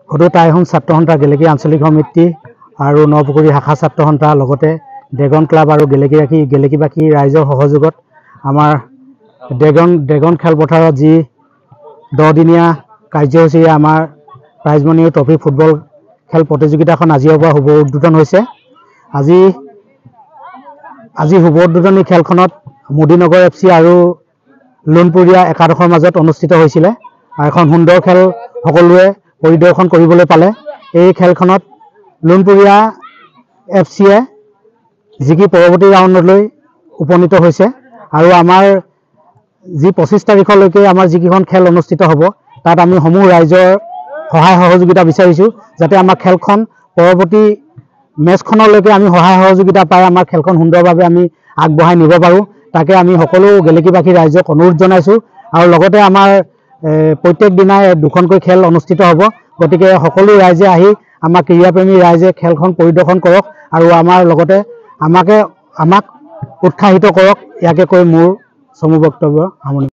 সদুতা এখন ছাত্ৰ সন্থা গেলেকী আঞ্চলিক সমিতি আৰু নপুখুৰী শাখা ছাত্ৰ সন্থা লগতে ড্ৰেগন ক্লাব আৰু গেলেকীবাসী ৰাইজৰ সহযোগত আমাৰ ড্ৰেগন খেলপথাৰত যি 10 দিনীয়া কাৰ্যসূচীৰে আমাৰ প্ৰাইজমণি ট্ৰফি ফুটবল খেল প্ৰতিযোগিতাখন আজিৰ পৰা শুভ উদ্বোধন হৈছে। আজি শুভ উদ্বোধনী খেলখনত মোদীনগৰ FC আৰু লোণপুৰীয়া একাদশৰ মাজত অনুষ্ঠিত হৈছিল আৰু এখন সুন্দৰ খেল সকলোৱে পৰিদৰ্শন কৰিবলৈ পালে। এই খেলখনত লোণপুৰীয়া FCয়ে জিকি পৰৱৰ্তী ৰাউণ্ডলৈ উপনীত হৈছে আৰু আমাৰ যি 25 তাৰিখলৈকে আমাৰ যিকেইখন খেল অনুষ্ঠিত হ'ব তাত আমি সমূহ ৰাইজৰ সহায় সহযোগিতা বিচাৰিছো যাতে আমাৰ খেলখন পৰৱৰ্তী মেচখনলৈকে আমি সহায় সহযোগিতা পাই আমাৰ খেলখন সুন্দৰভাৱে আমি আগবঢ়াই নিব পাৰো তাকে আমি সকলো গেলেকীবাসী ৰাইজক অনুৰোধ জনাইছো আৰু লগতে আমাৰ প্ৰত্যেক দিনাই দুখনকৈ খেল অনুষ্ঠিত হ'ব গতিকে সকলো ৰাইজে আহি আমাৰ ক্ৰীড়াপ্ৰেমী ৰাইজে খেলখন পৰিদৰ্শন কৰক আৰু আমাৰ লগতে আমাক উৎসাহিত কৰক ইয়াকে কৈ মোৰ চমু বক্তব্য সামৰণি